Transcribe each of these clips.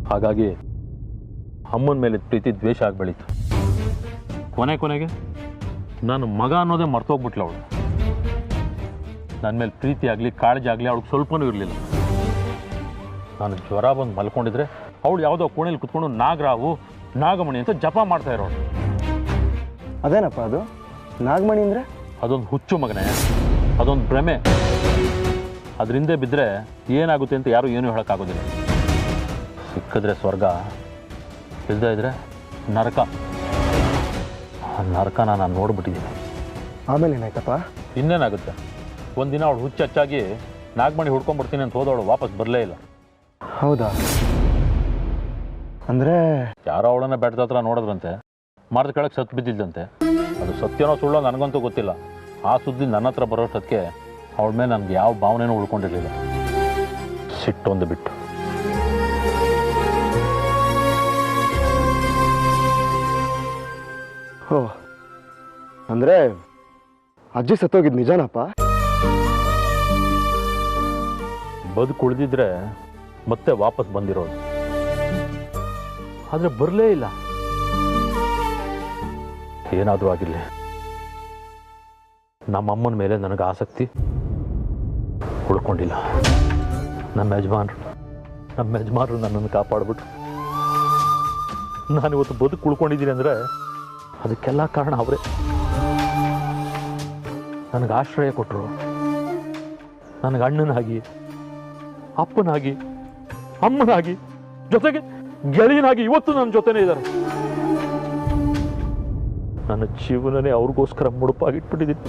ಹಾಗಾಗಿ ಅಮ್ಮನ ಮೇಲೆ ಪ್ರೀತಿ ದ್ವೇಷ ಆಗಿ ಬೆಳೀತು. ಕೊನೆಗೆ ನಾನು ಮಗ ಅನ್ನೋದೇ ಮರ್ತೋಗ್ಬಿಟ್ಲ ಅವಳು. ನನ್ನ ಮೇಲೆ ಪ್ರೀತಿ ಆಗಲಿ ಕಾಳಜಿ ಆಗಲಿ ಅವಳಿಗೆ ಸ್ವಲ್ಪನೂ ಇರಲಿಲ್ಲ. ನಾನು ಜ್ವರ ಬಂದು ಮಲ್ಕೊಂಡಿದ್ರೆ ಅವಳು ಯಾವುದೋ ಕೋಣೆಯಲ್ಲಿ ಕುತ್ಕೊಂಡು ನಾಗರಾವು ನಾಗಮಣಿ ಅಂತ ಜಪ ಮಾಡ್ತಾ ಇರೋಳು. ಅದೇನಪ್ಪ ಅದು ನಾಗಮಣಿ ಅಂದರೆ? ಅದೊಂದು ಹುಚ್ಚು ಮಗನೇ, ಅದೊಂದು ಭ್ರಮೆ. ಅದರಿಂದ ಬಿದ್ದರೆ ಏನಾಗುತ್ತೆ ಅಂತ ಯಾರೂ ಏನೂ ಹೇಳೋಕ್ಕಾಗೋದಿಲ್ಲ. ಸಿಕ್ಕಿದ್ರೆ ಸ್ವರ್ಗ, ಇಲ್ಲದೇ ಇದ್ದರೆ ನರಕ. ಆ ನರಕನ ನಾನು ನೋಡ್ಬಿಟ್ಟಿದ್ದೀನಿ. ಆಮೇಲೆ ಏನಾಯ್ತಪ್ಪ? ಇನ್ನೇನಾಗುತ್ತೆ, ಒಂದಿನ ಅವಳು ಹುಚ್ಚಚ್ಚಾಗಿ ನಾಗಮಣಿ ಹುಡ್ಕೊಂಡ್ಬಿಡ್ತೀನಿ ಅಂತ ಹೋದವಳು ವಾಪಸ್ ಬರಲೇ ಇಲ್ಲ. ಹೌದಾ? ಅಂದರೆ ಯಾರೋ ಅವಳನ್ನ ಬೆಟ್ಟದ ಹತ್ರ ನೋಡಿದ್ರಂತೆ, ಮರದ ಕೆಳಗೆ ಸತ್ತು ಬಿದ್ದಿದ್ದಂತೆ. ಅದು ಸತ್ಯನೋ ಸುಳ್ಳೋ ನನಗಂತೂ ಗೊತ್ತಿಲ್ಲ. ಆ ಸುದ್ದಿ ನನ್ನ ಹತ್ರ ಬರೋಷ್ಟಕ್ಕೆ ಅವಳ ಮೇಲೆ ನನಗೆ ಯಾವ ಭಾವನೆನೂ ಉಳ್ಕೊಂಡಿರಲಿಲ್ಲ. ಸಿಟ್ಟೊಂದು ಬಿಟ್ಟು. ಓ, ಅಂದರೆ ಅಜ್ಜಿ ಸತ್ತೋಗಿದ್ದು ನಿಜಾನಪ್ಪ? ಬದುಕುಳಿದಿದ್ರೆ ಮತ್ತೆ ವಾಪಸ್ ಬಂದಿರೋದು, ಆದರೆ ಬರಲೇ ಇಲ್ಲ. ಏನಾದರೂ ಆಗಿರಲಿ, ನಮ್ಮಮ್ಮನ ಮೇಲೆ ನನಗೆ ಆಸಕ್ತಿ ಉಳ್ಕೊಂಡಿಲ್ಲ. ನಮ್ಮ ಯಜಮಾನರು ನನ್ನನ್ನು ಕಾಪಾಡ್ಬಿಟ್ರು. ನಾನಿವತ್ತು ಬದುಕು ಉಳ್ಕೊಂಡಿದ್ದೀನಿ ಅಂದರೆ ಅದಕ್ಕೆಲ್ಲ ಕಾರಣ ಅವರೇ. ನನಗೆ ಆಶ್ರಯ ಕೊಟ್ಟರು. ನನಗೆ ಅಣ್ಣನಾಗಿ, ಅಪ್ಪನಾಗಿ, ಅಮ್ಮನಾಗಿ, ಜೊತೆಗೆ ಗೆಳೆಯನಾಗಿ ಇವತ್ತು ನನ್ನ ಜೊತೆನೇ ಇದ್ದಾರೆ. ನನ್ನ ಜೀವನನೇ ಅವ್ರಿಗೋಸ್ಕರ ಮುಡುಪಾಗಿಟ್ಬಿಟ್ಟಿದ್ದೀನಿ.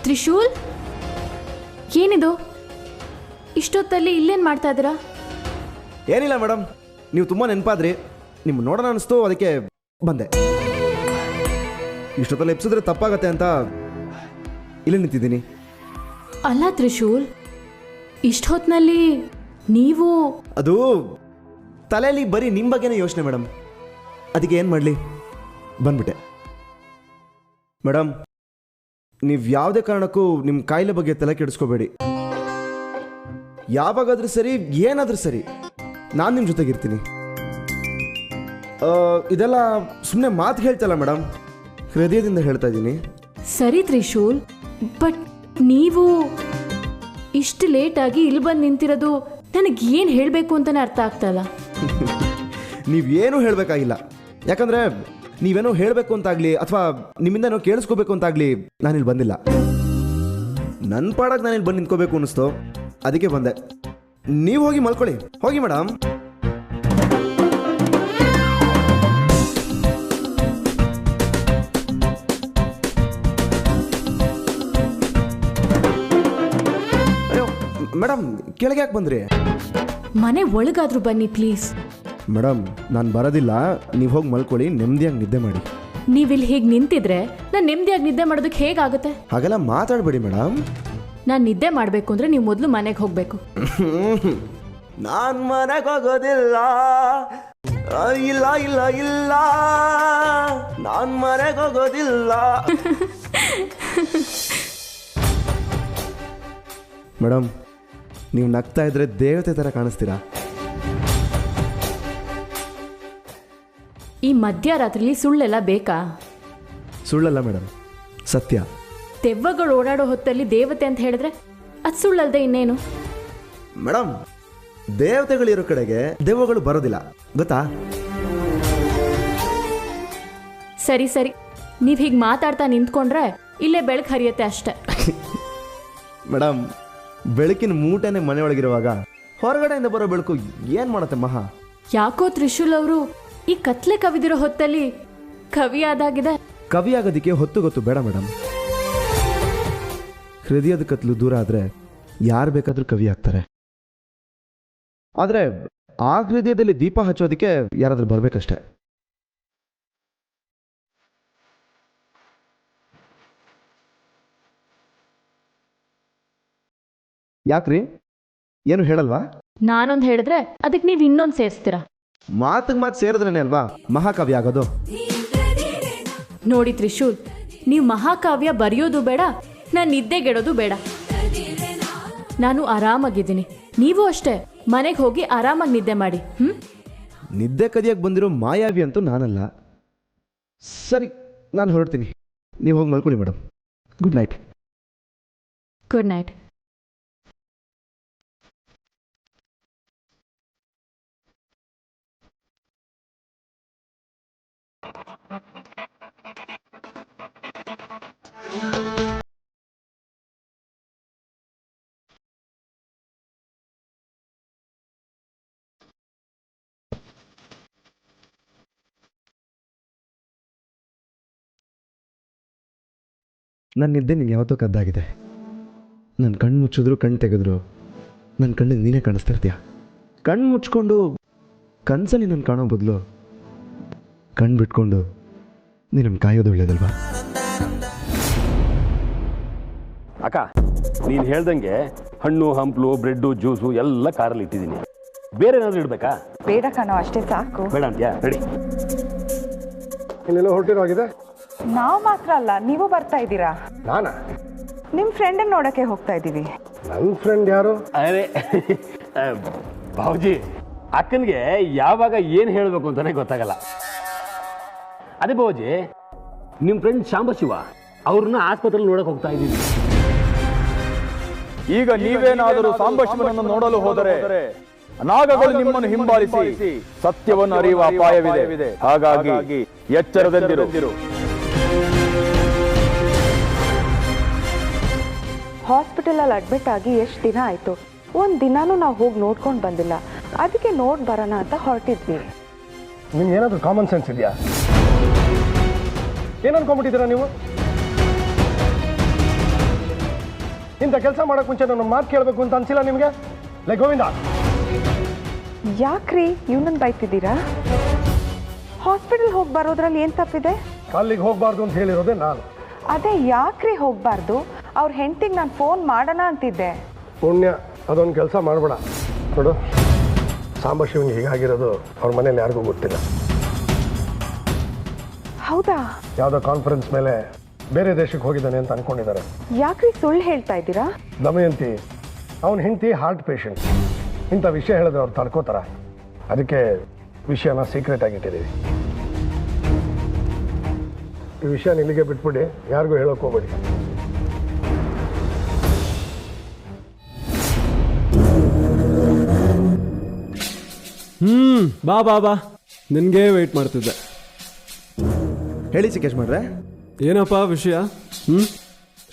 ತ್ರಿಶೂಲ್, ಏನಿದು? ಇಷ್ಟೊತ್ತಲ್ಲಿ ಇಲ್ಲೇನು ಮಾಡ್ತಾ ಇದ್ದೀರಾ? ಏನಿಲ್ಲ ಮೇಡಮ್, ನೀವು ತುಂಬ ನೆನಪಾದ್ರಿ, ನಿಮ್ಮ ನೋಡೋಣ ಅನಿಸ್ತು, ಅದಕ್ಕೆ ಬಂದೆ. ಇಷ್ಟೊತ್ತಲ್ಲಿ ಎಪ್ಸಿದ್ರೆ ತಪ್ಪಾಗತ್ತೆ ಅಂತ ಇಲ್ಲೇ ನಿಂತಿದ್ದೀನಿ. ಅಲ್ಲ ತ್ರಿಶೂಲ್, ಇಷ್ಟೊತ್ತಿನಲ್ಲಿ ನೀವು? ಅದು ತಲೆಯಲ್ಲಿ ಬರೀ ನಿಮ್ಮ ಬಗ್ಗೆನೇ ಯೋಚನೆ ಮೇಡಮ್, ಅದಕ್ಕೆ ಏನು ಮಾಡಲಿ ಬಂದ್ಬಿಟ್ಟೆ. ಮೇಡಮ್, ನೀವು ಯಾವುದೇ ಕಾರಣಕ್ಕೂ ನಿಮ್ಮ ಕಾಯಿಲೆ ಬಗ್ಗೆ ತಲೆ ಕೆಡಿಸ್ಕೋಬೇಡಿ. ಯಾವಾಗಾದ್ರೂ ಸರಿ, ಏನಾದರೂ ಸರಿ, ನಾನು ನಿಮ್ಮ ಜೊತೆಗಿರ್ತೀನಿ. ಇದೆಲ್ಲ ಸುಮ್ಮನೆ ಮಾತು ಹೇಳ್ತಲ್ಲ ಮೇಡಮ್, ಹೃದಯದಿಂದ ಹೇಳ್ತಾ ಇದ್ದೀನಿ. ಸರಿ ತ್ರಿಶೂಲ್, ಬಟ್ ನೀವು ಇಷ್ಟು ಲೇಟಾಗಿ ಇಲ್ಲಿ ಬಂದು ನಿಂತಿರೋದು ನನಗೆ ಏನು ಹೇಳಬೇಕು ಅಂತಲೇ ಅರ್ಥ ಆಗ್ತಾಯಿಲ್ಲ. ನೀವೇನೂ ಹೇಳಬೇಕಾಗಿಲ್ಲ, ಯಾಕಂದರೆ ನೀವೇನೋ ಹೇಳಬೇಕು ಅಂತಾಗಲಿ ಅಥವಾ ನಿಮ್ಮಿಂದ ಏನೋ ಕೇಳಿಸ್ಕೋಬೇಕು ಅಂತಾಗಲಿ ನಾನಿಲ್ಲಿ ಬಂದಿಲ್ಲ. ನನ್ನ ಪಾಡಕ್ಕೆ ನಾನಿಲ್ಲಿ ಬಂದು ನಿಂತ್ಕೋಬೇಕು ಅನ್ನಿಸ್ತು, ಅದಕ್ಕೆ ಬಂದೆ. ನೀವು ಹೋಗಿ ಮಲ್ಕೊಳ್ಳಿ, ಹೋಗಿ ಮೇಡಮ್. ಅಯ್ಯೋ ಮೇಡಮ್, ಕೆಳಗೆ ಯಾಕೆ ಬಂದ್ರಿ? ಮನೆ ಒಳಗಾದ್ರೂ ಬನ್ನಿ ಪ್ಲೀಸ್. ಮೇಡಮ್, ನಾನು ಬರೋದಿಲ್ಲ, ನೀವು ಹೋಗಿ ಮಲ್ಕೊಳ್ಳಿ, ನೆಮ್ಮದಿಯಾಗಿ ನಿದ್ದೆ ಮಾಡಿ. ನೀವಿಲ್ಲಿ ಹೀಗೆ ನಿಂತಿದ್ರೆ ನಾನು ನೆಮ್ಮದಿಯಾಗಿ ನಿದ್ದೆ ಮಾಡೋದಕ್ಕೆ ಹೇಗಾಗುತ್ತೆ? ಹಾಗೆಲ್ಲ ಮಾತಾಡಬೇಡಿ ಮೇಡಮ್. ನಾನು ನಿದ್ದೆ ಮಾಡಬೇಕು ಅಂದರೆ ನೀವು ಮೊದಲು ಮನೆಗೆ ಹೋಗಬೇಕು. ನಾನು ಮನೆಗೆ ಹೋಗೋದಿಲ್ಲ, ಇಲ್ಲ ಇಲ್ಲ ಇಲ್ಲ, ನಾನು ಮನೆಗೆ ಹೋಗೋದಿಲ್ಲ. ಮೇಡಮ್, ನೀವು ನಗ್ತಾ ಇದ್ರೆ ದೇವತೆ ಥರ ಕಾಣಿಸ್ತೀರಾ. ಈ ಮಧ್ಯರಾತ್ರಿಲಿ ಸುಳ್ಳೆಲ್ಲ ಬೇಕಾ? ಸುಳ್ಳಲ್ಲ ಮೇಡಮ್, ಸತ್ಯ. ದೆವ್ವಗಳು ಓಡಾಡೋ ಹೊತ್ತಲ್ಲಿ ದೇವತೆ ಅಂತ ಹೇಳಿದ್ರೆ ಅದು ಸುಳ್ಳಲ್ದೆ ಇನ್ನೇನು? ಮೇಡಮ್, ದೇವತೆಗಳಿರೋ ಕಡೆಗೆ ದೆವ್ವಗಳು ಬರೋದಿಲ್ಲ, ಗೊತ್ತಾ? ಸರಿ ಸರಿ, ನೀವು ಹೀಗೆ ಮಾತಾಡ್ತಾ ನಿಂತ್ಕೊಂಡ್ರೆ ಇಲ್ಲೇ ಬೆಳಕು ಹರಿಯುತ್ತೆ ಅಷ್ಟೆ. ಮೇಡಮ್, ಬೆಳಕಿನ ಮೂಟೆನೇ ಮನೆಯೊಳಗಿರುವಾಗ ಹೊರಗಡೆಯಿಂದ ಬರೋ ಬೆಳಕು ಏನು ಮಾಡುತ್ತೆ ಮಹಾ? ಯಾಕೋ ತ್ರಿಶೂಲ್ ಅವರು ಈ ಕತ್ಲೆ ಕವಿದಿರೋ ಹೊತ್ತಲ್ಲಿ ಕವಿ ಆದಾಗಿದೆ. ಕವಿ ಆಗೋದಕ್ಕೆ ಹೊತ್ತು ಗೊತ್ತು ಬೇಡ ಮೇಡಮ್. ಹೃದಯದ ಕತ್ಲು ದೂರ ಆದರೆ ಯಾರು ಬೇಕಾದರೂ ಕವಿ ಆಗ್ತಾರೆ. ಆದರೆ ಆ ಹೃದಯದಲ್ಲಿ ದೀಪ ಹಚ್ಚೋದಕ್ಕೆ ಯಾರಾದರೂ ಬರಬೇಕಷ್ಟೆ. ಯಾಕ್ರಿ, ಏನು ಹೇಳಲ್ವಾ? ನಾನೊಂದು ಹೇಳಿದ್ರೆ ಅದಕ್ಕೆ ನೀವು ಇನ್ನೊಂದು ಸೇರಿಸ್ತೀರಾ. ಮಾತಿಗೆ ಮಾತು ಸೇರಿದ್ರೇನೆ ಅಲ್ವಾ ಮಹಾಕಾವ್ಯ ಆಗೋದು. ನೋಡಿ ತ್ರಿಶೂಲ್, ನೀವು ಮಹಾಕಾವ್ಯ ಬರೆಯೋದು ಬೇಡ, ನಾನು ನಿದ್ದೆಗೆಡೋದು ಬೇಡ. ನಾನು ಆರಾಮಾಗಿದ್ದೀನಿ, ನೀವು ಅಷ್ಟೇ ಮನೆಗೆ ಹೋಗಿ ಆರಾಮಾಗಿ ನಿದ್ದೆ ಮಾಡಿ. ನಿದ್ದೆ ಕದಿಯಕ್ಕೆ ಬಂದಿರೋ ಮಾಯಾವಿ ಅಂತೂ ನಾನಲ್ಲ. ಸರಿ, ನಾನು ಹೊರಡ್ತೀನಿ, ನೀವು ಹೋಗಿ ಮಲ್ಕೊಳ್ಳಿ madam. Good night. Good night. ನನ್ನ ನಿದ್ದೆ ನೀನು ಯಾವತ್ತೋ ಕದ್ದಾಗಿದೆ. ನನ್ನ ಕಣ್ಣು ಮುಚ್ಚಿದ್ರು ಕಣ್ಣು ತೆಗೆದ್ರು ನನ್ನ ಕಣ್ಣಿಗೆ ನೀನೇ ಕಾಣಿಸ್ತಾ ಇರ್ತೀಯ. ಕಣ್ಣು ಮುಚ್ಕೊಂಡು ಕನಸಲ್ಲಿ ನಾನು ಕಾಣೋ ಬದಲು ಕಣ್ಣು ಬಿಟ್ಕೊಂಡು ನೀನು ಕಾಯೋದು ಒಳ್ಳೇದಲ್ವಾ? ಅಕ್ಕ, ನೀನು ಹೇಳ್ದಂಗೆ ಹಣ್ಣು ಹಂಪಲು ಬ್ರೆಡ್ಡು ಜ್ಯೂಸು ಎಲ್ಲ ಕಾರಲ್ಲಿ ಇಟ್ಟಿದ್ದೀನಿ. ಬೇರೆ ಏನಾದರೂ ಇಡಬೇಕಾ? ಬೇಡ ಕಣೋ, ಅಷ್ಟೇ ಸಾಕು. ಬೇಡ ಅಂತೀಯಾ? ರೆಡಿ. ಇನ್ನೆಲ್ಲ ಹೊರಟಿರೋ ಆಗಿದೆ. ನಾವು ಮಾತ್ರ ಅಲ್ಲ, ನೀವು ಬರ್ತಾ ಇದ್ದೀರಾ? ನಾನಾ? ನಿಮ್ಮ ಫ್ರೆಂಡನ್ನು ನೋಡೋಕ್ಕೆ ಹೋಗ್ತಾ ಇದ್ದೀವಿ. ನನ್ನ ಫ್ರೆಂಡ್ ಯಾರು? ಅರೆ ಬಾಬುಜಿ, ಅಕ್ಕನಿಗೆ ಯಾವಾಗ ಏನು ಹೇಳಬೇಕು ಅಂತಾನೆ ಗೊತ್ತಾಗಲ್ಲ. ಅದೇ ಬಾಬುಜಿ, ನಿಮ್ಮ ಫ್ರೆಂಡ್ ಶಾಂಬಶಿವ ಅವ್ರನ್ನ ಆಸ್ಪತ್ರೆಯಲ್ಲಿ ನೋಡಕ್ಕೆ ಹೋಗ್ತಾ ಇದ್ದೀವಿ. ಈಗ ನೀವೇನಾದರೂ ಸಾಂಬಶಿವನನ್ನು ನೋಡಲು ಹೋದರೆ ನಾಗಗಳು ನಿಮ್ಮನ್ನು ಹಿಂಬಾಲಿಸಿ ಸತ್ಯವನ್ನು ಅರಿಯುವ ಅಪಾಯವಿದೆ. ಹಾಗಾಗಿ ಎಚ್ಚರದಿಂದಿರು. ಹಾಸ್ಪಿಟಲಲ್ಲಿ ಅಡ್ಮಿಟ್ ಆಗಿ ಎಷ್ಟು ದಿನ ಆಯಿತು, ಒಂದು ದಿನಾನೂ ನಾವು ಹೋಗಿ ನೋಡ್ಕೊಂಡು ಬಂದಿಲ್ಲ. ಅದಕ್ಕೆ ನೋಡಿ ಬರೋಣ ಅಂತ ಹೊರಟಿದ್ವಿ. ನಿಮ್ಗೆ ಏನಾದರೂ ಕಾಮನ್ ಸೆನ್ಸ್ ಇದೆಯಾ? ಏನು ಅನ್ಕೊಂಡ್ಬಿಟ್ಟಿದ್ದೀರಾ ನೀವು? ಇಂಥ ಕೆಲಸ ಮಾಡೋಕೆ ಮುಂಚೆ ನನ್ನ ಮಾತು ಕೇಳಬೇಕು ಅಂತ ಅನ್ಸಿಲ್ಲ ನಿಮಗೆ? ಲೈ ಗೋವಿಂದ, ಯಾಕ್ರಿ ಇವನನ್ನು ಬೈತಿದ್ದೀರಾ? ಹಾಸ್ಪಿಟಲ್ ಹೋಗಿ ಬರೋದ್ರಲ್ಲಿ ಏನು ತಪ್ಪಿದೆ? ಅಲ್ಲಿಗೆ ಹೋಗಬಾರ್ದು ಅಂತ ಹೇಳಿರೋದೇ ನಾನು. ಅದೇ ಯಾಕ್ರಿ ಹೋಗಬಾರ್ದು? ಅವ್ರ ಹೆಂಡತಿಗೆ ನಾನು ಫೋನ್ ಮಾಡೋಣ ಅಂತಿದ್ದೆ. ಪುಣ್ಯ, ಅದೊಂದು ಕೆಲಸ ಮಾಡಬೇಡ. ನೋಡು, ಸಾಂಬಶಿವನಿಗೆ ಹೀಗಾಗಿರೋದು ಅವ್ರ ಮನೇಲಿ ಯಾರಿಗೂ ಗೊತ್ತಿಲ್ಲ. ಹೌದಾ? ಯಾವುದೋ ಕಾನ್ಫರೆನ್ಸ್ ಮೇಲೆ ಬೇರೆ ದೇಶಕ್ಕೆ ಹೋಗಿದ್ದಾನೆ ಅಂತ ಅನ್ಕೊಂಡಿದ್ದಾರೆ. ಯಾಕ್ರಿ ಸುಳ್ಳು ಹೇಳ್ತಾ ಇದ್ದೀರಾ? ದಮಯಂತಿ, ಅವನ ಹೆಂಡತಿ ಹಾರ್ಟ್ ಪೇಷಂಟ್. ಇಂಥ ವಿಷಯ ಹೇಳಿದ್ರೆ ಅವ್ರು ತಡ್ಕೋತಾರ. ಅದಕ್ಕೆ ವಿಷಯನ ಸೀಕ್ರೆಟ್ ಆಗಿಟ್ಟಿದ್ದೀವಿ. ಈ ವಿಷಯ ಇಲ್ಲಿಗೆ ಬಿಟ್ಬಿಡಿ, ಯಾರಿಗೂ ಹೇಳೋಕೆ ಹೋಗ್ಬೇಡಿ. ಬಾ ಬಾ ಬಾ, ನಿನಗೆ ವೆಯ್ಟ್ ಮಾಡ್ತಿದ್ದೆ. ಹೇಳಿ ಚಿಕೇಶ್ ಮಾಡ್ರೆ, ಏನಪ್ಪ ವಿಷಯ?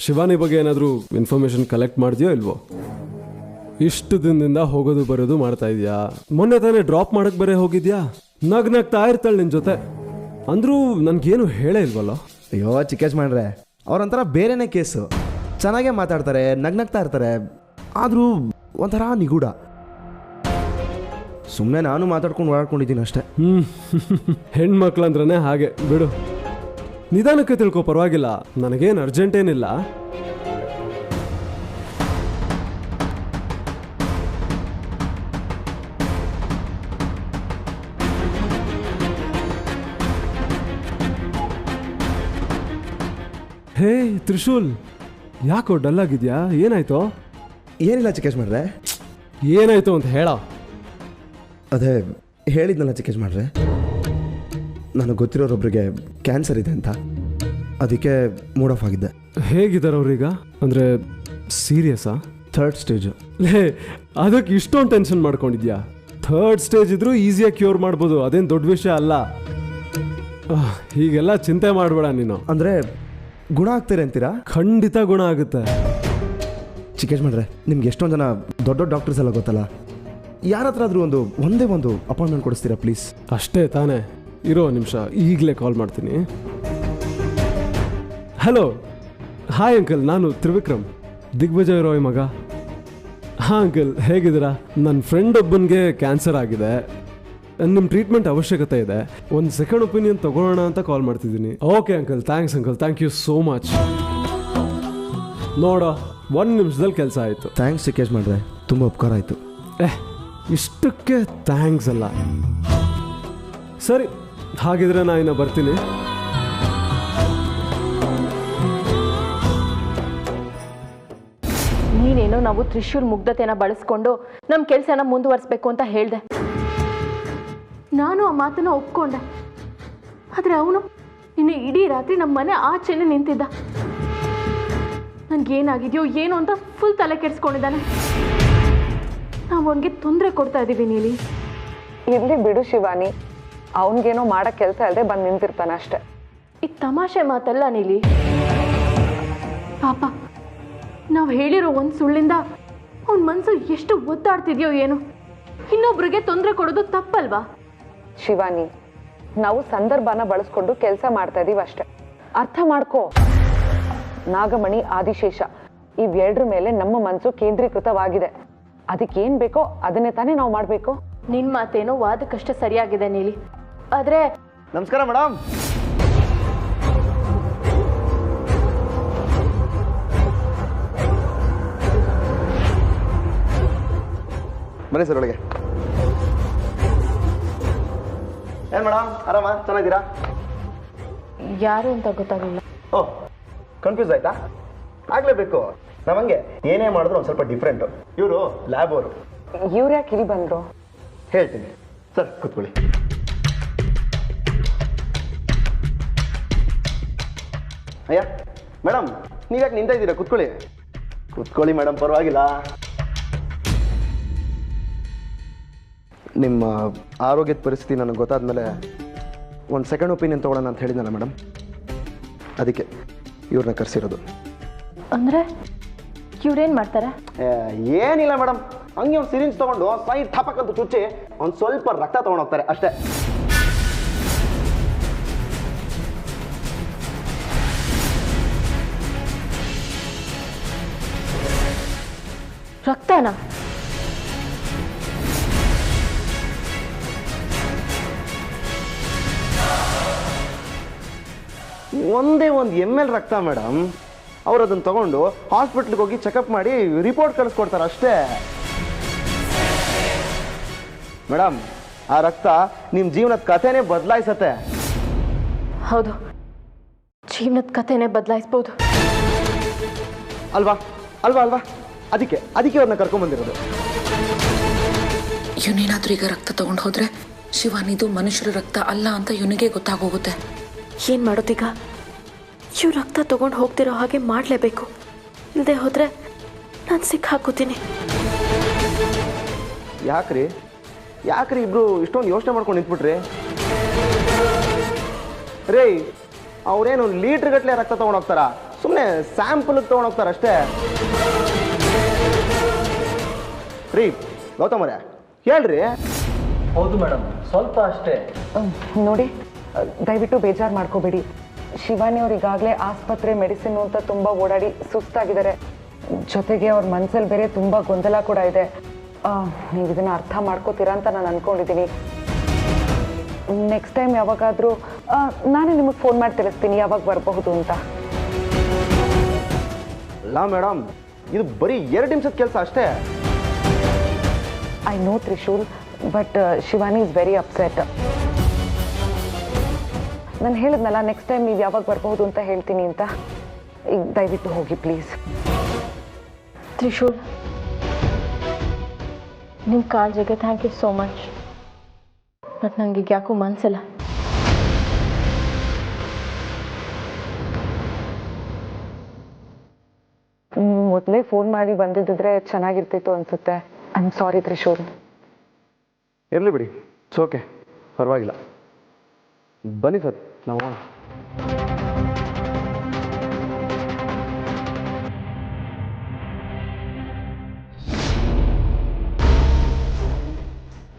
ಶಿವಾನಿ ಬಗ್ಗೆ ಏನಾದರೂ ಇನ್ಫಾರ್ಮೇಶನ್ ಕಲೆಕ್ಟ್ ಮಾಡಿದ್ಯೋ ಇಲ್ವೋ? ಇಷ್ಟು ದಿನದಿಂದ ಹೋಗೋದು ಬರೋದು ಮಾಡ್ತಾ ಇದೆಯಾ? ಮೊನ್ನೆ ತಾನೇ ಡ್ರಾಪ್ ಮಾಡಕ್ಕೆ ಬೇರೆ ಹೋಗಿದ್ಯಾ? ನಗ್ನಗ್ತಾ ಇರ್ತಾಳೆ ನಿನ್ನ ಜೊತೆ. ಅಂದರೂ ನನಗೇನು ಹೇಳೇ ಇಲ್ವಲ್ಲ? ಅಯ್ಯೋ ಚಿಕೇಶ್ ಮಾಡ್ರೆ, ಅವ್ರೊಂಥರ ಬೇರೆನೇ ಕೇಸು. ಚೆನ್ನಾಗೇ ಮಾತಾಡ್ತಾರೆ, ನಗ್ನಗ್ತಾ ಇರ್ತಾರೆ, ಆದರೂ ಒಂಥರ ನಿಗೂಢ. ಸುಮ್ಮನೆ ನಾನು ಮಾತಾಡ್ಕೊಂಡು ಓಡಾಡ್ಕೊಂಡಿದ್ದೀನಿ ಅಷ್ಟೇ. ಹೆಣ್ಮಕ್ಳಂದ್ರೇ ಹಾಗೆ ಬಿಡು. ನಿಧಾನಕ್ಕೆ ತಿಳ್ಕೊ, ಪರವಾಗಿಲ್ಲ. ನನಗೇನು ಅರ್ಜೆಂಟ್ ಏನಿಲ್ಲ. ಹೇ ತ್ರಿಶೂಲ್, ಯಾಕೋ ಡಲ್ ಆಗಿದ್ಯಾ? ಏನಾಯ್ತು? ಏನಿಲ್ಲ ಚಿಕೇಶ್ ಮಾಡ್ರೆ. ಏನಾಯ್ತು ಅಂತ ಹೇಳ. ಅದೇ ಹೇಳಿದ್ನಲ್ಲ ಚಿಕೇಶ್ ಮಾಡ್ರೆ, ನನಗೆ ಗೊತ್ತಿರೋರೊಬ್ರಿಗೆ ಕ್ಯಾನ್ಸರ್ ಇದೆ ಅಂತ. ಅದಕ್ಕೆ ಮೂಡ್ ಆಫ್ ಆಗಿದ್ದೆ. ಹೇಗಿದ್ದಾರೆ ಅವ್ರೀಗ? ಅಂದರೆ ಸೀರಿಯಸ್ಸಾ? 3rd stage. ಲೇ, ಅದಕ್ಕೆ ಇಷ್ಟೊಂದು ಟೆನ್ಷನ್ ಮಾಡ್ಕೊಂಡಿದ್ಯಾ? 3rd ಸ್ಟೇಜ್ ಇದ್ರೂ ಈಸಿಯಾಗಿ ಕ್ಯೂರ್ ಮಾಡ್ಬೋದು, ಅದೇನು ದೊಡ್ಡ ವಿಷಯ ಅಲ್ಲ. ಹೀಗೆಲ್ಲ ಚಿಂತೆ ಮಾಡಬೇಡ ನೀನು. ಅಂದರೆ ಗುಣ ಆಗ್ತಾರೆ ಅಂತೀರಾ? ಖಂಡಿತ ಗುಣ ಆಗುತ್ತೆ. ಚಿಕೇಶ್ ಮಾಡ್ರೆ ನಿಮ್ಗೆ ಎಷ್ಟೊಂದು ಜನ ದೊಡ್ಡ ದೊಡ್ಡ ಡಾಕ್ಟರ್ಸ್ ಎಲ್ಲ ಗೊತ್ತಲ್ಲ, ಯಾರ ಹತ್ರ ಆದರೂ ಒಂದೇ ಒಂದು ಅಪಾಯಿಂಟ್ಮೆಂಟ್ ಕೊಡಿಸ್ತೀರಾ ಪ್ಲೀಸ್? ಅಷ್ಟೇ ತಾನೇ, ಇರೋ ನಿಮಿಷ, ಈಗಲೇ ಕಾಲ್ ಮಾಡ್ತೀನಿ. ಹಲೋ, ಹಾಯ್ ಅಂಕಲ್, ನಾನು ತ್ರಿವಿಕ್ರಮ್, ದಿಗ್ವಿಜಯ್ ರಾಯ್ ಮಗ. ಹಾಂ ಅಂಕಲ್, ಹೇಗಿದ್ದೀರಾ? ನನ್ನ ಫ್ರೆಂಡ್ ಒಬ್ಬನಿಗೆ ಕ್ಯಾನ್ಸರ್ ಆಗಿದೆ, ನಿಮ್ಮ ಟ್ರೀಟ್ಮೆಂಟ್ ಅವಶ್ಯಕತೆ ಇದೆ. ಒಂದು ಸೆಕೆಂಡ್ ಒಪಿನಿಯನ್ ತಗೊಳ್ಳೋಣ ಅಂತ ಕಾಲ್ ಮಾಡ್ತಿದ್ದೀನಿ. Okay uncle, thanks uncle, thank you so much. ನೋಡೋ, 1 ನಿಮಿಷದಲ್ಲಿ ಕೆಲಸ ಆಯಿತು. ಥ್ಯಾಂಕ್ಸ್ ಚಿಕೇಶ್ ಮಾಡ್ರೆ, ತುಂಬ ಉಪಕಾರ ಆಯಿತು. ಇಷ್ಟಕ್ಕೆ ಥ್ಯಾಂಕ್ಸ್ ಅಲ್ಲ. ಸರಿ, ಹಾಗಿದ್ರೆ ನಾನು ಇನ್ನು ಬರ್ತೀನಿ. ನೀನೇನೋ ನಾವು ತ್ರಿಶೂಲ್ ಮುಗ್ಧತೆನ ಬಳಸ್ಕೊಂಡು ನಮ್ಮ ಕೆಲಸನ ಮುಂದುವರಿಸ್ಬೇಕು ಅಂತ ಹೇಳಿದೆ. ನಾನು ಆ ಮಾತನ್ನ ಒಪ್ಕೊಂಡೆ. ಆದರೆ ಅವನು ಇನ್ನು ಇಡೀ ರಾತ್ರಿ ನಮ್ಮ ಮನೆ ಆಚೆನೆ ನಿಂತಿದ್ದ. ನನಗೇನಾಗಿದೆಯೋ ಏನೋ ಅಂತ ಫುಲ್ ತಲೆ ಕೆಡಿಸ್ಕೊಂಡಿದ್ದಾನೆ. ನಾವು ಅವನಿಗೆ ತೊಂದರೆ ಕೊಡ್ತಾ ಇದ್ದೀವಿ. ನೀಲಿ ಇರ್ಲಿ ಬಿಡು ಶಿವಾನಿ, ಅವನಿಗೇನೋ ಮಾಡೋ ಕೆಲಸ ಅಲ್ಲದೆ ಬಂದು ನಿಂತಿರ್ತಾನೆ ಅಷ್ಟೆ. ಈ ತಮಾಷೆ ಮಾತಲ್ಲ ನೀಲಿ. ಪಾಪ, ನಾವು ಹೇಳಿರೋ ಒಂದು ಸುಳ್ಳಿಂದ ಅವನ ಮನಸ್ಸು ಎಷ್ಟು ಒದ್ದಾಡ್ತಿದ್ಯೋ ಏನೋ. ಇನ್ನೊಬ್ರಿಗೆ ತೊಂದರೆ ಕೊಡೋದು ತಪ್ಪಲ್ವಾ? ಶಿವಾನಿ, ನಾವು ಸಂದರ್ಭನ ಬಳಸ್ಕೊಂಡು ಕೆಲಸ ಮಾಡ್ತಾ ಇದೀವಿ ಅಷ್ಟೆ. ಅರ್ಥ ಮಾಡ್ಕೋ. ನಾಗಮಣಿ, ಆದಿಶೇಷ ಇವೆರಡ್ರ ಮೇಲೆ ನಮ್ಮ ಮನಸ್ಸು ಕೇಂದ್ರೀಕೃತವಾಗಿದೆ. ಅದಕ್ಕೇನು ಬೇಕೋ ಅದನ್ನೇ ತಾನೇ ನಾವು ಮಾಡಬೇಕು. ನಿನ್ನ ಮಾತೇನೋ ವಾದಕ್ಕಷ್ಟೇ ಸರಿಯಾಗಿದೆ ನೀಲಿ, ಆದರೆ ನಮಸ್ಕಾರ ಮೇಡಮ್. ಬನ್ನಿ ಸರ್ ಒಳಗೆ. ಏನು ಮೇಡಮ್, ಆರಾಮ, ಚೆನ್ನಾಗಿದ್ದೀರಾ? ಯಾರು ಅಂತ ಗೊತ್ತಾಗಲಿಲ್ಲ. ಓಹ್, ಕನ್ಫ್ಯೂಸ್ ಆಯ್ತಾ? ಆಗಲೇಬೇಕು, ನಮಗೆ ಏನೇ ಮಾಡಿದ್ರು ಒಂದು ಸ್ವಲ್ಪ ಡಿಫ್ರೆಂಟು. ಇವರು ಲ್ಯಾಬ್ ಅವರು. ಇವ್ರು ಯಾಕೆ ಇಲ್ಲಿ ಬಂದರು? ಹೇಳ್ತೀನಿ ಸರ್, ಕೂತ್ಕೊಳ್ಳಿ. ಅಯ್ಯ ಮೇಡಮ್, ನೀವ್ಯಾಕೆ ನಿಂತ ಇದ್ದೀರಾ? ಕೂತ್ಕೊಳ್ಳಿ. ಕೂತ್ಕೊಳ್ಳಿ ಮೇಡಮ್, ಪರವಾಗಿಲ್ಲ. ನಿಮ್ಮ ಆರೋಗ್ಯದ ಪರಿಸ್ಥಿತಿ ನನಗೆ ಗೊತ್ತಾದ್ಮೇಲೆ ಒಂದು ಸೆಕೆಂಡ್ ಒಪಿನಿಯನ್ ತೊಗೊಳ್ಳೋಣ ಅಂತ ಹೇಳಿದ್ನಲ್ಲ ಮೇಡಮ್, ಅದಕ್ಕೆ ಇವ್ರನ್ನ ಕರೆಸಿರೋದು. ಅಂದರೆ ಇವ್ರೇನು ಮಾಡ್ತಾರೆ? ಏನಿಲ್ಲ ಮೇಡಮ್, ಹಂಗೆ ಒಂದು ಸಿರಿಂಜ್ ತೊಗೊಂಡು ಸೈಡ್ ಥಪಕ್ಕಂತ ಚುಚ್ಚಿ ಒಂದು ಸ್ವಲ್ಪ ರಕ್ತ ತೊಗೊಂಡೋಗ್ತಾರೆ ಅಷ್ಟೇ. ರಕ್ತನಾ? ಒಂದೇ ಒಂದು ml ರಕ್ತ ಮೇಡಮ್. ಅವ್ರು ಅದನ್ನು ತಗೊಂಡು ಹಾಸ್ಪಿಟ್ಲಿಗೆ ಹೋಗಿ ಚೆಕಪ್ ಮಾಡಿ ರಿಪೋರ್ಟ್ ಕಳಿಸ್ಕೊಡ್ತಾರೆ ಅಷ್ಟೇ. ಮೇಡಮ್, ಆ ರಕ್ತ ನಿಮ್ಮ ಜೀವನದ ಕಥೆನೇ ಬದಲಾಯಿಸತ್ತೆ. ಹೌದು, ಜೀವನದ ಕಥೆನೇ ಬದಲಾಯಿಸ್ಬೋದು. ಅಲ್ವಾ ಅಲ್ವಾ ಅಲ್ವಾ ಅದಕ್ಕೆ ಅವ್ರನ್ನ ಕರ್ಕೊಂಡ್ಬಂದಿರೋದು. ಇವನೇನಾದ್ರೂ ಈಗ ರಕ್ತ ತಗೊಂಡು ಹೋದ್ರೆ ಶಿವಾನಿದು ಮನುಷ್ಯರ ರಕ್ತ ಅಲ್ಲ ಅಂತ ಇವನಿಗೆ ಗೊತ್ತಾಗೋಗುತ್ತೆ. ಏನು ಮಾಡೋದೀಗ? ಇವ್ ರಕ್ತ ತಗೊಂಡು ಹೋಗ್ತಿರೋ ಹಾಗೆ ಮಾಡಲೇಬೇಕು. ಇಲ್ಲದೆ ಹೋದರೆ ನಾನು ಸಿಕ್ಕಾಕೋತೀನಿ. ಯಾಕ್ರಿ ಇಬ್ರು ಇಷ್ಟೊಂದು ಯೋಚನೆ ಮಾಡ್ಕೊಂಡು ನಿಂತ್ಬಿಟ್ರಿ? ರೇ, ಅವ್ರೇನು ಲೀಟ್ರ್ ಗಟ್ಟಲೆ ರಕ್ತ ತೊಗೊಂಡೋಗ್ತಾರ? ಸುಮ್ಮನೆ ಸ್ಯಾಂಪಲ್ಗೆ ತೊಗೊಂಡೋಗ್ತಾರ ಅಷ್ಟೇ. ರೀ ಗೌತಮರೇ, ಹೇಳ್ರಿ. ಹೌದು ಮೇಡಮ್, ಸ್ವಲ್ಪ ಅಷ್ಟೇ. ನೋಡಿ, ದಯವಿಟ್ಟು ಬೇಜಾರು ಮಾಡ್ಕೋಬೇಡಿ. ಶಿವಾನಿ ಅವ್ರು ಈಗಾಗಲೇ ಆಸ್ಪತ್ರೆ, ಮೆಡಿಸಿನ್ ಅಂತ ತುಂಬ ಓಡಾಡಿ ಸುಸ್ತಾಗಿದ್ದಾರೆ. ಜೊತೆಗೆ ಅವ್ರ ಮನಸ್ಸಲ್ಲಿ ಬೇರೆ ತುಂಬ ಗೊಂದಲ ಕೂಡ ಇದೆ. ನೀವು ಇದನ್ನು ಅರ್ಥ ಮಾಡ್ಕೋತೀರಾ ಅಂತ ನಾನು ಅಂದ್ಕೊಂಡಿದ್ದೀನಿ. ನೆಕ್ಸ್ಟ್ ಟೈಮ್ ಯಾವಾಗಾದರೂ ನಾನೇ ನಿಮಗೆ ಫೋನ್ ಮಾಡಿ ತಿಳಿಸ್ತೀನಿ ಯಾವಾಗ ಬರಬಹುದು ಅಂತ. ಅಲ್ಲ ಮೇಡಮ್, ಇದು ಬರೀ 2 ನಿಮಿಷದ ಕೆಲಸ ಅಷ್ಟೇ. I know Trishul, but Shivani is very upset. ನಾನು ಹೇಳಿದ್ನಲ್ಲ, ನೆಕ್ಸ್ಟ್ ಟೈಮ್ ನೀವು ಯಾವಾಗ ಬರಬಹುದು ಅಂತ ಹೇಳ್ತೀನಿ ಅಂತ. ಈಗ ದಯವಿಟ್ಟು ಹೋಗಿ ಪ್ಲೀಸ್. ತ್ರಿಶೂಲ್, ನಿಮ್ಮ ಕಾಳಜಿಗೆ thank you so much. But ನನಗೆ ಯಾಕೂ ಮನಸ್ಸಿಲ್ಲ. ಮೊದಲೇ ಫೋನ್ ಮಾಡಿ ಬಂದಿದ್ದಿದ್ರೆ ಚೆನ್ನಾಗಿರ್ತಿತ್ತು ಅನ್ಸುತ್ತೆ. I am sorry Trishul. ಇರಲಿ ಬಿಡಿ, ಇಟ್ಸ್ ಓಕೆ, ಪರವಾಗಿಲ್ಲ. ಬನ್ನಿ ಸರ್, ನಾವು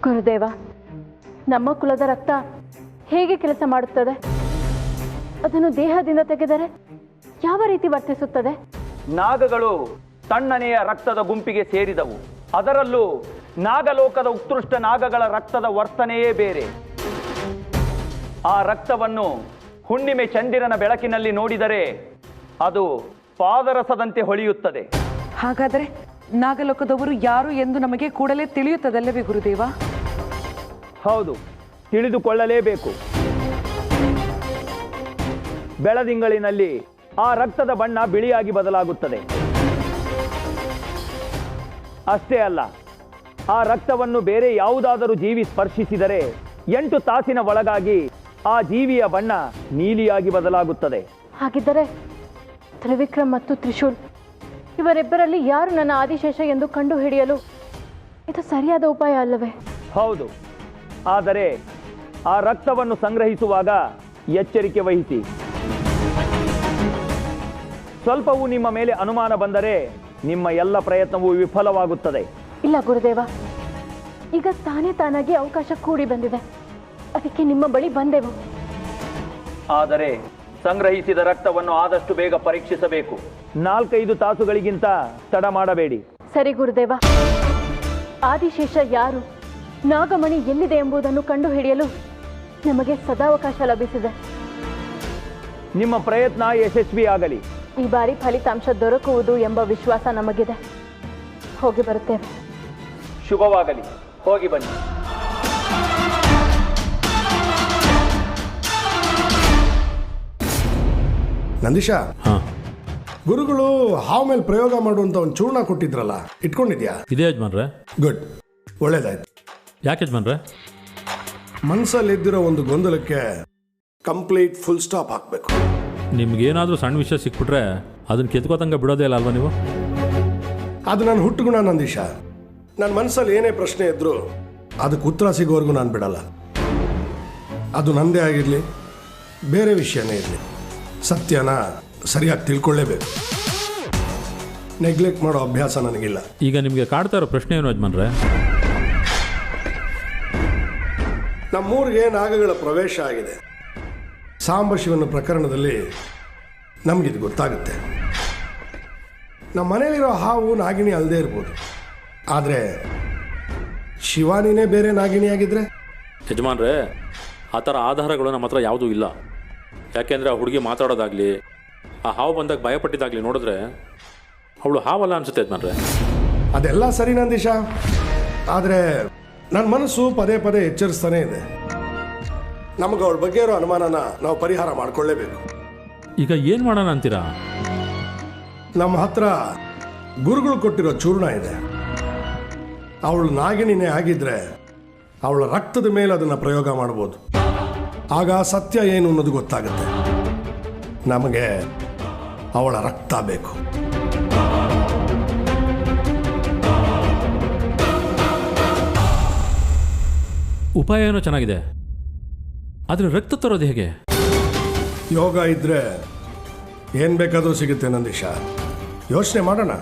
ಗುರುದೇವ, ನಮ್ಮ ಕುಲದ ರಕ್ತ ಹೇಗೆ ಕೆಲಸ ಮಾಡುತ್ತದೆ? ಅದನ್ನು ದೇಹದಿಂದ ತೆಗೆದರೆ ಯಾವ ರೀತಿ ವರ್ತಿಸುತ್ತದೆ? ನಾಗಗಳು ತಣ್ಣನೆಯ ರಕ್ತದ ಗುಂಪಿಗೆ ಸೇರಿದವು. ಅದರಲ್ಲೂ ನಾಗಲೋಕದ ಉತ್ಕೃಷ್ಟ ನಾಗಗಳ ರಕ್ತದ ವರ್ತನೆಯೇ ಬೇರೆ. ಆ ರಕ್ತವನ್ನು ಹುಣ್ಣಿಮೆ ಚಂದಿರನ ಬೆಳಕಿನಲ್ಲಿ ನೋಡಿದರೆ ಅದು ಪಾದರಸದಂತೆ ಹೊಳೆಯುತ್ತದೆ. ಹಾಗಾದರೆ ನಾಗಲೋಕದವರು ಯಾರು ಎಂದು ನಮಗೆ ಕೂಡಲೇ ತಿಳಿಯುತ್ತದಲ್ಲವೇ ಗುರುದೇವ? ಹೌದು, ತಿಳಿದುಕೊಳ್ಳಲೇಬೇಕು. ಬೆಳದಿಂಗಳಿನಲ್ಲಿ ಆ ರಕ್ತದ ಬಣ್ಣ ಬಿಳಿಯಾಗಿ ಬದಲಾಗುತ್ತದೆ. ಅಷ್ಟೇ ಅಲ್ಲ, ಆ ರಕ್ತವನ್ನು ಬೇರೆ ಯಾವುದಾದರೂ ಜೀವಿ ಸ್ಪರ್ಶಿಸಿದರೆ 8 ತಾಸಿನ ಒಳಗಾಗಿ ಆ ಜೀವಿಯ ಬಣ್ಣ ನೀಲಿಯಾಗಿ ಬದಲಾಗುತ್ತದೆ. ಹಾಗಿದ್ದರೆ ತ್ರಿವಿಕ್ರಮ್ ಮತ್ತು ತ್ರಿಶೂಲ್ ಇವರಿಬ್ಬರಲ್ಲಿ ಯಾರು ನನ್ನ ಆದಿಶೇಷ ಎಂದು ಕಂಡುಹಿಡಿಯಲು ಇದು ಸರಿಯಾದ ಉಪಾಯ ಅಲ್ಲವೇ? ಹೌದು, ಆದರೆ ಆ ರಕ್ತವನ್ನು ಸಂಗ್ರಹಿಸುವಾಗ ಎಚ್ಚರಿಕೆ ವಹಿಸಿ. ಸ್ವಲ್ಪವೂ ನಿಮ್ಮ ಮೇಲೆ ಅನುಮಾನ ಬಂದರೆ ನಿಮ್ಮ ಎಲ್ಲ ಪ್ರಯತ್ನವೂ ವಿಫಲವಾಗುತ್ತದೆ. ಇಲ್ಲ ಗುರುದೇವ, ಈಗ ತಾನಾಗಿ ಅವಕಾಶ ಕೂಡಿ ಬಂದಿದೆ, ಅದಕ್ಕೆ ನಿಮ್ಮ ಬಳಿ ಬಂದೆವು. ಆದರೆ ಸಂಗ್ರಹಿಸಿದ ರಕ್ತವನ್ನು ಆದಷ್ಟು ಬೇಗ ಪರೀಕ್ಷಿಸಬೇಕು. 4-5 ತಾಸುಗಳಿಗಿಂತ ತಡ ಮಾಡಬೇಡಿ. ಸರಿ ಗುರುದೇವ. ಆದಿಶೇಷ ಯಾರು, ನಾಗಮಣಿ ಎಲ್ಲಿದೆ ಎಂಬುದನ್ನು ಕಂಡುಹಿಡಿಯಲು ನಮಗೆ ಸದಾವಕಾಶ ಲಭಿಸಿದೆ. ನಿಮ್ಮ ಪ್ರಯತ್ನ ಯಶಸ್ವಿಯಾಗಲಿ. ಈ ಬಾರಿ ಫಲಿತಾಂಶ ದೊರಕುವುದು ಎಂಬ ವಿಶ್ವಾಸ ನಮಗಿದೆ. ಹೋಗಿ ಬರುತ್ತೇವೆ. ಶುಭವಾಗಲಿ, ಹೋಗಿ ಬನ್ನಿ. ನಂದೀಶ, ಹಾಂ, ಗುರುಗಳು ಹಾವು ಮೇಲೆ ಪ್ರಯೋಗ ಮಾಡುವಂತ ಒಂದು ಚೂರ್ಣ ಕೊಟ್ಟಿದ್ರಲ್ಲ, ಇಟ್ಕೊಂಡಿದ್ಯಾ? ಇದೇ ಯಜಮಾನ್ರೆ. ಗುಡ್, ಒಳ್ಳೇದಾಯ್ತು. ಯಾಕೆ ಯಜಮಾನ್ರೆ? ಮನಸ್ಸಲ್ಲಿ ಇದ್ದಿರೋ ಒಂದು ಗೊಂದಲಕ್ಕೆ ಕಂಪ್ಲೀಟ್ ಫುಲ್ ಸ್ಟಾಪ್ ಹಾಕಬೇಕು. ನಿಮ್ಗೇನಾದರೂ ಸಣ್ಣ ವಿಷಯ ಸಿಕ್ಬಿಟ್ರೆ ಅದನ್ನು ಕೆತ್ಕೋತಂಗ ಬಿಡೋದೇ ಇಲ್ಲ ಅಲ್ವಾ ನೀವು? ಅದು ನನ್ನ ಹುಟ್ಟುಗುಣ ನಂದೀಶ. ನನ್ನ ಮನಸ್ಸಲ್ಲಿ ಏನೇ ಪ್ರಶ್ನೆ ಇದ್ರೂ ಅದಕ್ಕೆ ಉತ್ತರ ಸಿಗೋವರೆಗೂ ನಾನು ಬಿಡಲ್ಲ. ಅದು ನಂದೇ ಆಗಿರಲಿ, ಬೇರೆ ವಿಷಯನೇ ಇರಲಿ, ಸತ್ಯನ ಸರಿಯಾಗಿ ತಿಳ್ಕೊಳ್ಳೇಬೇಕು. ನೆಗ್ಲೆಕ್ಟ್ ಮಾಡೋ ಅಭ್ಯಾಸ ನನಗಿಲ್ಲ. ಈಗ ನಿಮಗೆ ಕಾಡ್ತಾ ಇರೋ ಪ್ರಶ್ನೆ ಏನು ಯಜಮಾನ್ರೆ? ನಮ್ಮೂರಿಗೆ ನಾಗಗಳ ಪ್ರವೇಶ ಆಗಿದೆ. ಸಾಂಬಶಿವನ ಪ್ರಕರಣದಲ್ಲಿ ನಮಗಿದು ಗೊತ್ತಾಗುತ್ತೆ. ನಮ್ಮ ಮನೇಲಿರೋ ಹಾವು ನಾಗಿಣಿ ಅಲ್ಲದೆ ಇರ್ಬೋದು, ಆದರೆ ಶಿವಾನಿನೇ ಬೇರೆ ನಾಗಿಣಿಯಾಗಿದ್ರೆ? ಯಜಮಾನ್ರೆ, ಆ ಥರ ಆಧಾರಗಳು ನಮ್ಮ ಹತ್ರ ಯಾವುದೂ ಇಲ್ಲ. ಯಾಕೆಂದರೆ ಆ ಹುಡುಗಿ ಮಾತಾಡೋದಾಗಲಿ, ಆ ಹಾವು ಬಂದಾಗ ಭಯಪಟ್ಟಿದ್ದಾಗಲಿ ನೋಡಿದ್ರೆ ಅವಳು ಹಾವಲ್ಲ ಅನಿಸುತ್ತೆ ಯಜಮಾನ್ರೆ. ಅದೆಲ್ಲ ಸರಿ ನಂದೀಶ, ಆದರೆ ನನ್ನ ಮನಸ್ಸು ಪದೇ ಪದೇ ಎಚ್ಚರಿಸ್ತಾನೇ ಇದೆ. ನಮಗೆ ಅವಳ ಬಗ್ಗೆ ಇರೋ ಅನುಮಾನನ ನಾವು ಪರಿಹಾರ ಮಾಡಿಕೊಳ್ಳೇಬೇಕು. ಈಗ ಏನು ಮಾಡೋಣ ಅಂತೀರಾ? ನಮ್ಮ ಹತ್ರ ಗುರುಗಳು ಕೊಟ್ಟಿರೋ ಚೂರ್ಣ ಇದೆ. ಅವಳು ನಾಗಿಣಿನೇ ಆಗಿದ್ರೆ ಅವಳ ರಕ್ತದ ಮೇಲೆ ಅದನ್ನು ಪ್ರಯೋಗ ಮಾಡ್ಬೋದು. ಆಗ ಸತ್ಯ ಏನು ಅನ್ನೋದು ಗೊತ್ತಾಗುತ್ತೆ. ನಮಗೆ ಅವಳ ರಕ್ತ ಬೇಕು. ಉಪಾಯ ಏನೋ ಚೆನ್ನಾಗಿದೆ, ಆದರೆ ರಕ್ತ ತರೋದು ಹೇಗೆ? ಯೋಗ ಇದ್ರೆ ಏನು ಬೇಕಾದರೂ ಸಿಗುತ್ತೆ ನಂದೀಶ. ಯೋಚನೆ ಮಾಡೋಣ.